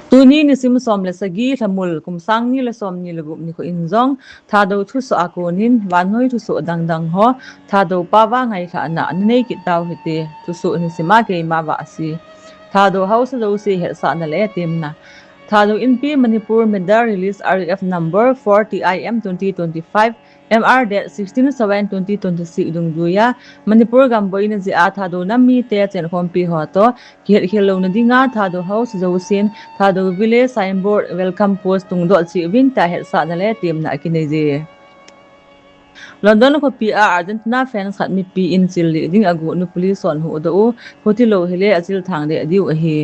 Tuni ni sim som le sagi thamul kum sang ni le som ni le gup ni ko injong Thadou thusoh akonin wanhoi thusoh dang ho Thadou pawa ngai kha na nei ki taw hite thusoh ni sima ke ma wa si Thadou house do si he sa na le timna Thadou in P Manipur Medar release RF number 40 IM 2025 MR 16/7/2026 dung duya Manipur gamboi na ji a Thadou nami te chen khom pi ho to khel khelo na dinga Thadou house zo sin Thadou village signboard welcome post tung do chi win ta he sa na le tim na ki nei je London ko PR Argentina fans khat mi pi in chil li ding agu nu police on hu do hotilo hele achil thang de diu a hi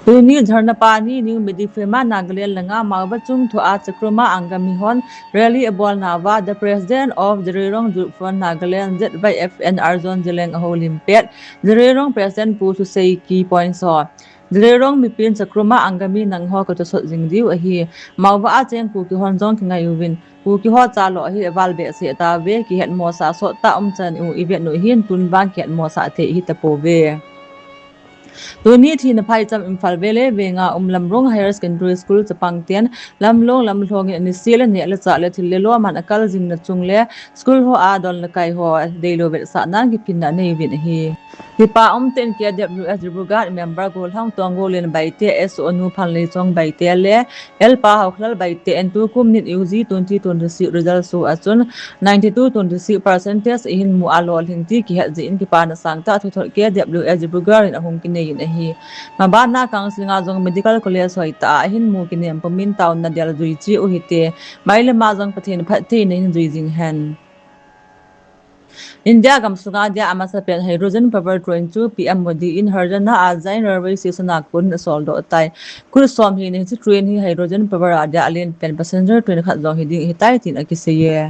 Tuni Dharna Pani New Medifema Nagaland Langa Mawba Chung to Achakruma Angamihon Rally Abol Nava, the president of the Rirong Group for Nagaland, Z by FN Arzon Jeleng Holimpet, the Rirong president Pu to say key points or the Rirong Mipin Chakruma Angami Nangho to Sot Zingdiu a he, Mawba Acheng Puki Honzong Kingayuvin, Puki Hot Salo he Valbe Seta Veki had Mosa Sota Umchan u even no hin Tun Bank at Mosa Te Hitapove. Tuni thi na phai cham Imphal vele venga lamrong higher secondary school chapangtian lamlong ni sil ne la cha le thil le lo man akal jing na chung le school ho a dol na kai ho deilo vel sa nan ki pin na nei vin hi Hipa ten ke WS Ribugat member gol hang tong gol in baite SO nu phan le chong baite le el pa hawklal baite en tu kum nit UG 2026 result so achun 92.26% in mu alol hingti ki ha ji in ki pa na sang ta thotho ke WS Ribugat in ahung ki nei in hi ma na kang singa jong medical college hoi ta hin mu ki nem pamin town na del dui chi u hite maile ma jong pathin phat the nei dui jing hen India Gamsunga dia amasa pen hydrogen power train to PM Modi in Harjana Azain railway station Nagpur soldo tai kur som hi ni train hi hydrogen power ada alien pen passenger train khat long hi ding hitai tin akisiye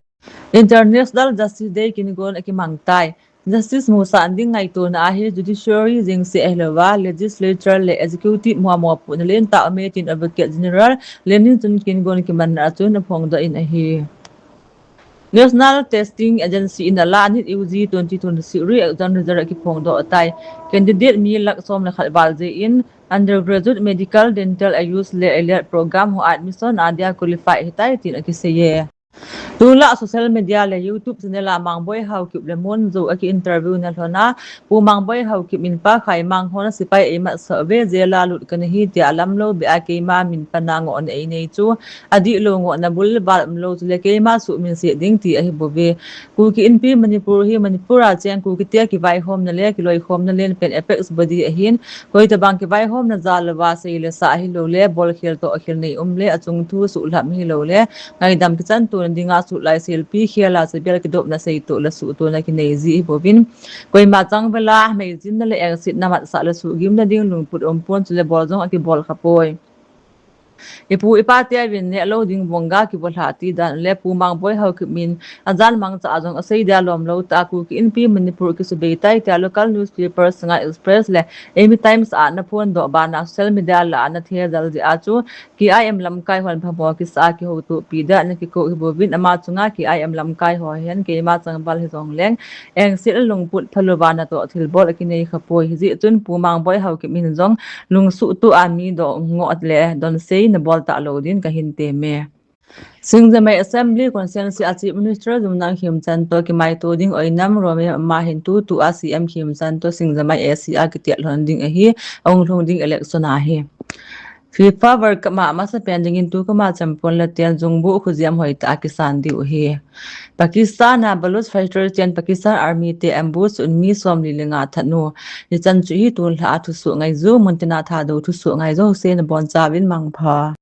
International Justice Day kinigon akimangtai Justice Musa anding ngai to na hi judiciary jing se ehlewa legislature le executive mo pu len ta metin advocate general lenin chun kinigon kiman na chun phong do in a hi National Testing Agency in the Land UG 2026 re-exam result ki phong do tai candidate mi lak som na khalbal je in undergraduate medical dental ayus le elite program ho admission adia qualify hitai tin akiseye Tula social media le YouTube channel mangboy how kip le mon zo aki interview na thona pu mangboy how kip min pa khai mang hona sipai ema survey zela lut kan hi ti alam lo be aki ma min panang on ei nei chu adi lo ngo na bul bal lo le ke ma su min se ding ti a hi bove ku ki in pi manipur a chang ku ki te ki vai hom na le ki loi hom na len pen apex body a hin koi ta bang ki vai hom na zal wa se le sa hi lo le bol khel to akhil nei le achung thu su lam hi lo le ngai dam ki chan tu dinga su lai selfie khiala se bel ki dop na sei to la su to na ki nei zi bobin koi ma chang bela mei jin na le exit na mat sa la su gim na ding lung put pon chu le bol jong aki bol khapoi Ipu ipatia win ne loading bonga ki bolhati dan le pu mang boy how ki min ajan mang cha ajong asei dia lom lo ta ku ki in pi manipur ki su beitai ta local newspaper sanga express le emi times a na phone do ba na social media la na the dal ji achu ki I am lam kai hon phamo ki sa ki ho tu pi da na ki ko ki bobin ama chunga ki I am lam kai ho hen ke ma chang bal hi jong leng eng sil lung put phalo ba na to thil bol ki nei khapoi hi ji chun pu mang boy how ki min jong lung su tu ami do ngot le don sei na bol ta lo din ka hin te me Singzamai Assembly Constituency Chief Minister Zumnang Khimchan to ki mai to ding oinam rome ma hin tu a CM Khimchan to Singzamai ACR ki tel hon ding a hi ong thong ding election a hi FIFA World Cup ma sa pending in tu ka ma champon la tel jungbu khujiam hoi ta kisan di u hi Pakistan na balus fighter chen Pakistan army te ambush unmi som li lenga thanu ni chan chu hi tul ha thu su ngai zu montina tha do thu su ngai zo se na bon cha win mang pha